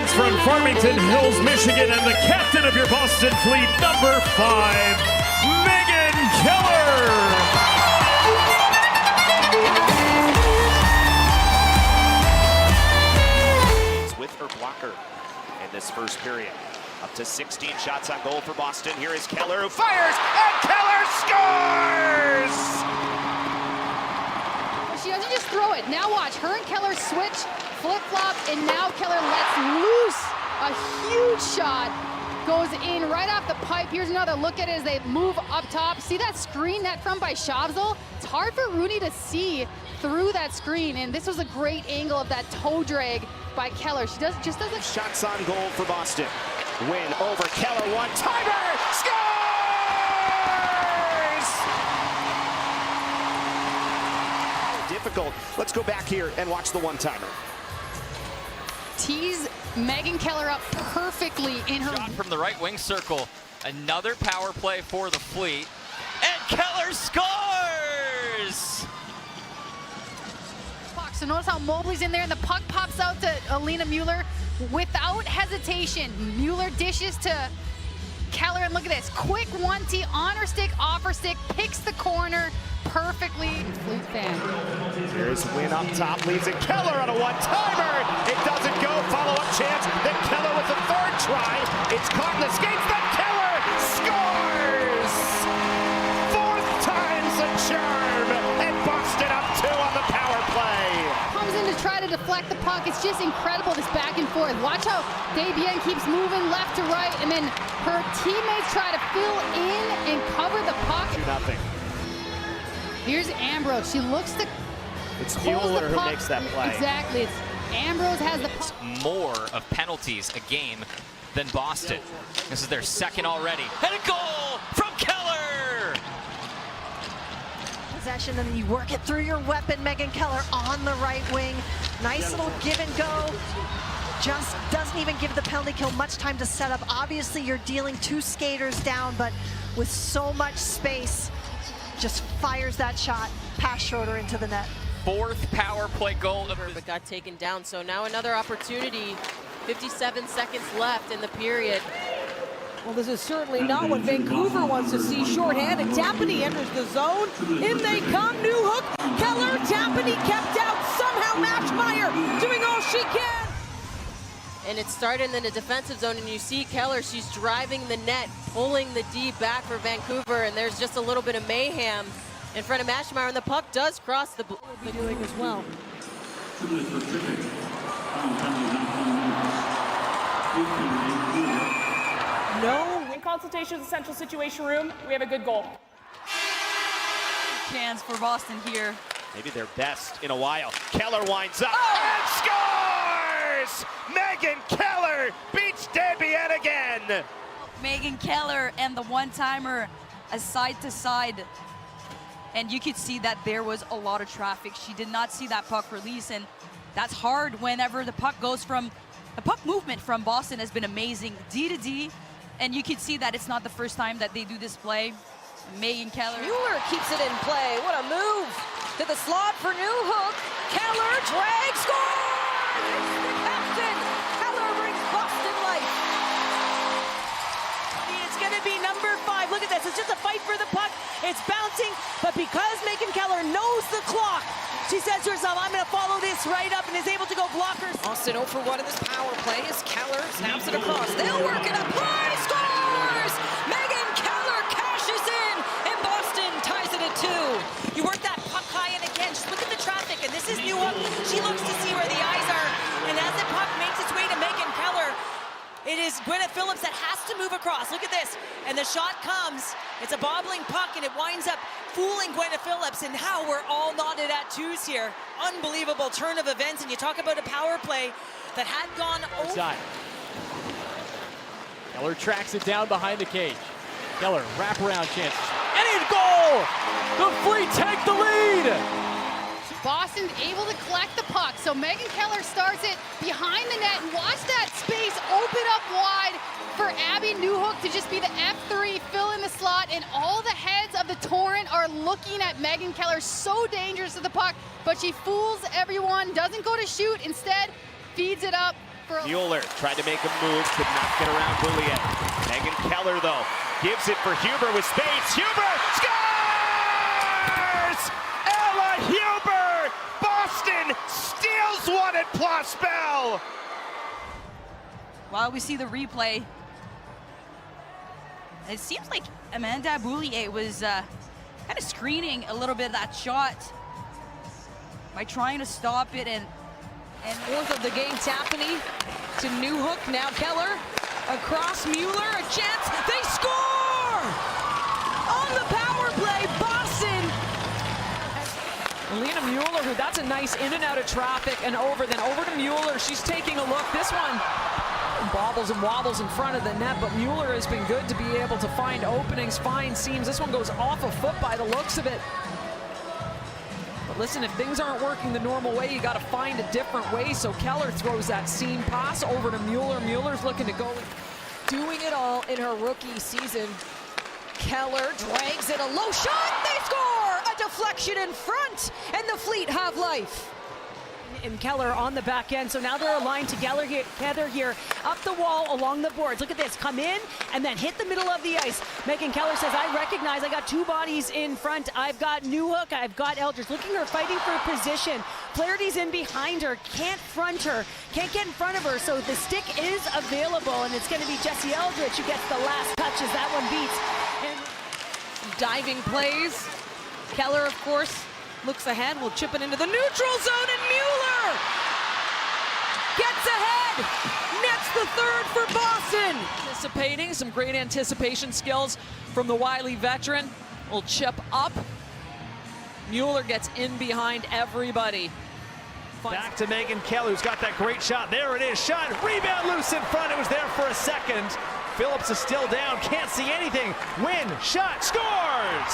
Greetings from Farmington Hills, Michigan, and the captain of your Boston Fleet, number 5, Megan Keller. With her blocker in this first period. Up to 16 shots on goal for Boston. Here is Keller, who fires, and Keller scores! She doesn't just throw it. Now watch, her and Keller switch, flip-flop, and now Keller lets loose a huge shot. Goes in right off the pipe. Here's another look at it as they move up top. See that screen net from by Shavzel? It's hard for Rooney to see through that screen, and this was a great angle of that toe drag by Keller. She just doesn't. Shots on goal for Boston. Win over Keller, one-timer, scores! Difficult. Let's go back here and watch the one-timer. Tees Megan Keller up perfectly in her. Shot from the right wing circle. Another power play for the Fleet. And Keller scores! So notice how Mobley's in there and the puck pops out to Alina Mueller without hesitation. Mueller dishes to Keller, and look at this. Quick 1-T on her stick, off her stick, picks the corner perfectly. Fleet fan. Here's Win up top, leads it. Keller on a one-timer. It doesn't go. Follow-up chance. Then Keller with the third try. It's caught in the skates. Then Keller scores! Fourth time's a charm. And Boston up 2 on the power play. Comes in to try to deflect the puck. It's just incredible, this back and forth. Watch how Desbiens keeps moving left to right, and then her teammates try to fill in and cover the puck. 2-0. Here's Ambrose. She looks to It's Mueller who makes that play. Exactly. It's Ambrose has the puck. More of penalties a game than Boston. This is their second already. And a goal from Keller! Possession, and you work it through your weapon. Megan Keller on the right wing. Nice little give and go. Just doesn't even give the penalty kill much time to set up. Obviously, you're dealing 2 skaters down, but with so much space, just fires that shot past Schroeder into the net. 4th power play goal. But got taken down, so now another opportunity. 57 seconds left in the period. Well, this is certainly not what Vancouver wants to see. Shorthanded, Tapani enters the zone. In they come, new hook. Keller, Tapani kept out. Somehow Mashmeyer doing all she can. And it started in the defensive zone, and you see Keller, she's driving the net, pulling the D back for Vancouver, and there's just a little bit of mayhem in front of Mashmeyer, and the puck does cross the blue. Will be doing as well. No. In consultation with the Central Situation Room, we have a good goal. Chance for Boston here. Maybe their best in a while. Keller winds up and scores! Megan Keller beats Desbiens again! Megan Keller and the one-timer side to side. And you could see that there was a lot of traffic. She did not see that puck release, and that's hard whenever the puck goes from, the puck movement from Boston has been amazing, D to D, and you could see that it's not the first time that they do this play. Megan Keller. Mueller keeps it in play. What a move to the slot for new hook. Keller, drag, scores! The captain, Keller brings Boston life. It's going to be number 5. Look at this. It's just a fight for the puck. It's bouncing, but because Megan Keller knows the clock, she says to herself, I'm going to follow this right up, and is able to go blockers. Boston 0 for 1 in this power play as Keller snaps it across. They'll work it up high, scores! Megan Keller cashes in, and Boston ties it at 2. You work that puck high, and again, just look at the traffic, and this is New Hook. She looks to see where the eyes are, and as the puck makes its way to Megan Keller, it is Gwyneth Phillips that has to move across. Look at this. And the shot comes. It's a bobbling puck, and it winds up fooling Gwyneth Phillips. And now we're all knotted at 2s here. Unbelievable turn of events. And you talk about a power play that had gone over. Keller tracks it down behind the cage. Keller, wraparound chance. And in goal! The Fleet take the lead! Boston's able to collect the puck, so Megan Keller starts it behind the net, and watch that space open up wide for Abby Newhook to just be the F3, fill in the slot, and all the heads of the Torrent are looking at Megan Keller. So dangerous to the puck, but she fools everyone, doesn't go to shoot, instead feeds it up for a Mueller tried to make a move, could not get around Boulier. Megan Keller, though, gives it for Huber with space. Huber scores! Ella Huber! Boston steals one at Place Bell! While we see the replay, it seems like Amanda Boulier was kind of screening a little bit of that shot by trying to stop it, and fourth of the game, Tapani to Newhook, now Keller, across Mueller, a chance, they score! On the power play, Boston! Lena Mueller, that's a nice in and out of traffic and over, then over to Mueller, she's taking a look, this one bobbles and wobbles in front of the net, but Mueller has been good to be able to find openings, find seams. This one goes off a foot by the looks of it. But listen, if things aren't working the normal way, you got to find a different way. So Keller throws that seam pass over to Mueller. Mueller's looking to go. Doing it all in her rookie season. Keller drags it, a low shot, they score! A deflection in front, and the Fleet have life. And Keller on the back end, so now they're aligned together here, up the wall, along the boards. Look at this, come in, and then hit the middle of the ice. Megan Keller says, I recognize I got two bodies in front. I've got Newhook, I've got Eldridge. Looking at her fighting for position. Flaherty's in behind her, can't front her, can't get in front of her, so the stick is available, and it's gonna be Jessie Eldridge who gets the last touches. That one beats. And diving plays. Keller, of course, looks ahead, will chip it into the neutral zone, and Mueller gets ahead, nets the third for Boston. Anticipating, some great anticipation skills from the wily veteran. Will chip up. Mueller gets in behind everybody. Back to Megan Keller, who's got that great shot. There it is, shot, rebound loose in front. It was there for a second. Phillips is still down, can't see anything. Win, shot, scores!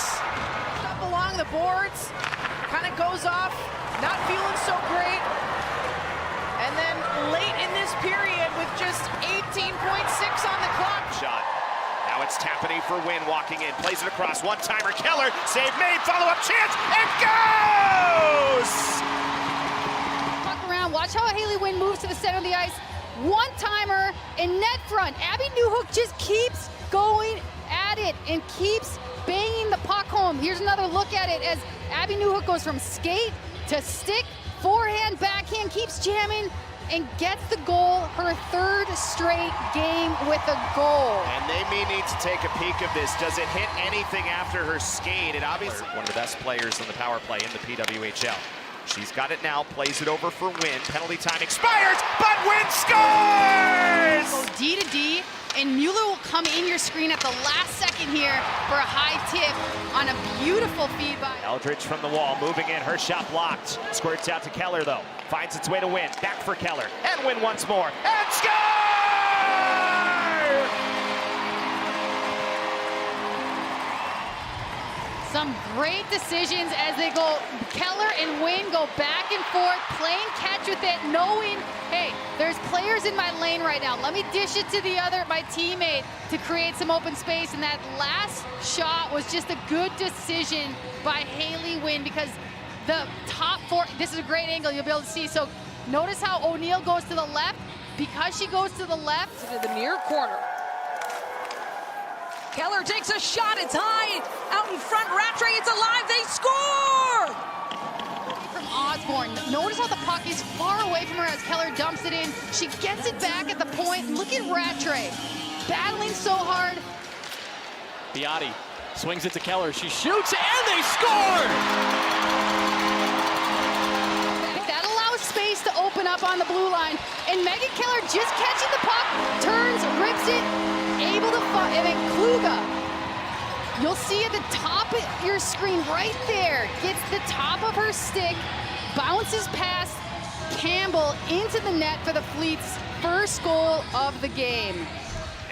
Up along the boards, kind of goes off, not feeling so great. And then late in this period with just 18.6 on the clock. Shot. Now it's Tapani for Win, walking in, plays it across, one-timer, Keller, save made, follow-up chance, and goes! puck around. Watch how Haley Wynn moves to the center of the ice. One-timer in net front. Abby Newhook just keeps going at it and keeps banging the puck home. Here's another look at it as Abby Newhook goes from skate to stick, forehand, backhand, keeps jamming, and gets the goal, her third straight game with a goal. And they may need to take a peek of this. Does it hit anything after her skate? And obviously one of the best players on the power play in the PWHL. She's got it now, plays it over for Win. Penalty time expires, but Win scores! Go D to D, and Mueller will come in your screen at the last second here for a high tip on a beautiful feed by Eldridge from the wall, moving in, her shot blocked. Squirts out to Keller, though. Finds its way to Win. Back for Keller, and Win once more, and score! some great decisions as they go. Keller and Wynn go back and forth, playing catch with it, knowing, hey, there's players in my lane right now. Let me dish it to my teammate to create some open space. And that last shot was just a good decision by Haley Wynn, because the top four, this is a great angle you'll be able to see. So notice how O'Neill goes to the left. Because she goes to the left. To the near corner. Keller takes a shot, it's high, out in front, Rattray, it's alive, they score! From Osborne, notice how the puck is far away from her as Keller dumps it in. She gets it back at the point. Look at Rattray, battling so hard. Biotti swings it to Keller, she shoots, and they score! That allows space to open up on the blue line, and Megan Keller just catching the puck, turns, rips it, able to find, and then Kluga, you'll see at the top of your screen right there, gets the top of her stick, bounces past Campbell into the net for the Fleet's first goal of the game.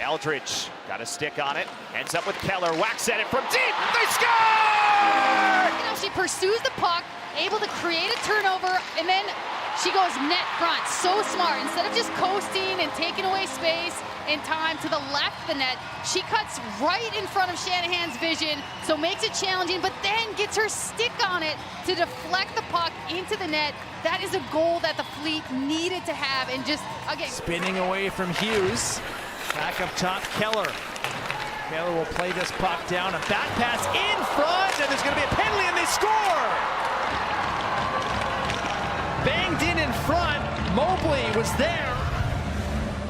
Eldridge got a stick on it, ends up with Keller, whacks at it from deep, they score! You know, she pursues the puck, able to create a turnover, and then She goes net front, so smart. Instead of just coasting and taking away space in time to the left of the net, she cuts right in front of Shanahan's vision, so makes it challenging, but then gets her stick on it to deflect the puck into the net. That is a goal that the Fleet needed to have, and just, again... Spinning away from Hughes. Back up top, Keller. Keller will play this puck down, a back pass in front, and there's going to be a penalty, and they score! Banged in front, Mobley was there.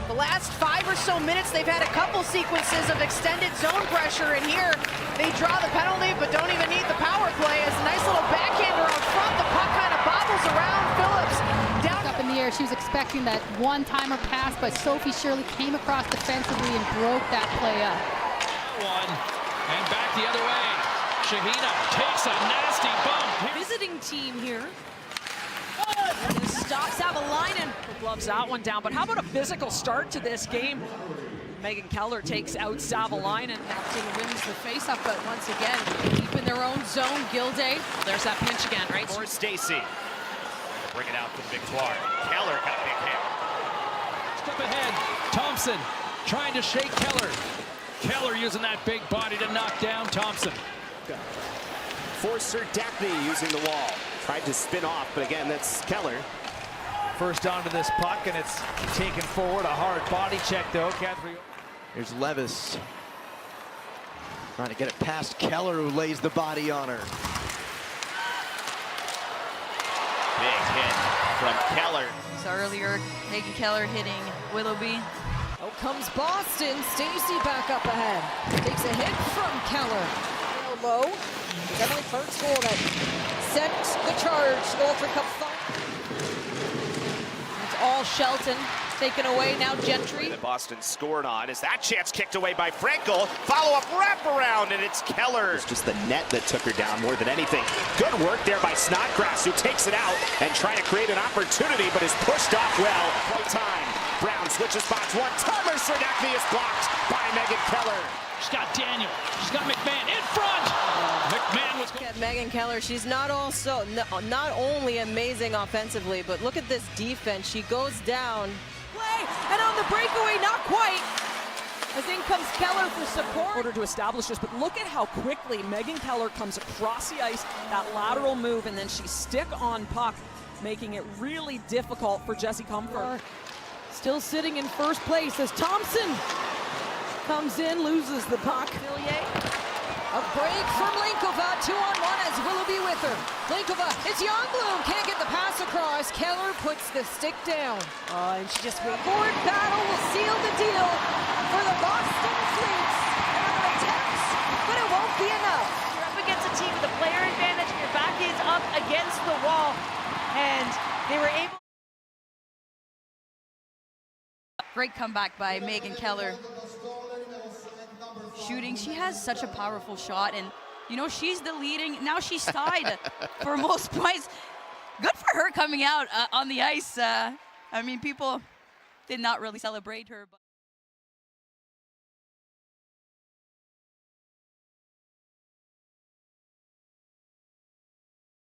The last 5 or so minutes, they've had a couple sequences of extended zone pressure, and here they draw the penalty, but don't even need the power play. As a nice little backhander out front, the puck kind of bobbles around Phillips. Down up in the air, she was expecting that one-timer pass, but Sophie Shirley came across defensively and broke that play up. One, and back the other way. Shahina takes a nasty bump. visiting team here. Stops Savalainen. Gloves that one down, but how about a physical start to this game? Megan Keller takes out Savalainen. Captain wins the faceoff, but once again, deep in their own zone, Gilday. There's that pinch again, right? For Stacy. Bring it out for Victoire. Keller got a big hit. Step ahead, Thompson trying to shake Keller. Keller using that big body to knock down Thompson. Forcer Daphne using the wall. Tried to spin off, but again, that's Keller. First onto this puck, and it's taken forward. A hard body check, though. Catherine. Here's Levis. Trying to get it past Keller, who lays the body on her. Big hit from Keller. So earlier, Megan Keller hitting Willoughby. Out comes Boston. Stacy back up ahead. Takes a hit from Keller. Low. Definitely first goal that sent the charge to the Ultra Cup final. It's all Shelton. Taken away now, Gentry. That Boston scored on. Is that chance kicked away by Frankel? Follow-up wraparound, and it's Keller. It's just the net that took her down more than anything. Good work there by Snodgrass, who takes it out and trying to create an opportunity, but is pushed off well. Play time. Brown switches spots. One-timer. Serdachny is blocked by Megan Keller. She's got Daniel. She's got McMahon in front. McMahon was Look at Megan Keller. She's not only amazing offensively, but look at this defense. She goes down. Play, and on the breakaway, not quite. As in comes Keller for support. In order to establish this, but look at how quickly Megan Keller comes across the ice, that lateral move, and then she stick on puck, making it really difficult for Jessie Comfort. Still sitting in first place as Thompson comes in, loses the puck. A break from Linkova, 2-on-1 as Willoughby with her. Linkova, it's Youngbloom, can't get the pass across. Keller puts the stick down. And she just went. Board battle will seal the deal for the Boston Fleet. Another attempts, but it won't be enough. You're up against a team with a player advantage, and your back is up against the wall. And they were able. Great comeback by Megan Keller. Shooting, she has such a powerful shot, and you know, she's the leading, now she's tied for most points. Good for her coming out on the ice. I mean, people did not really celebrate her, but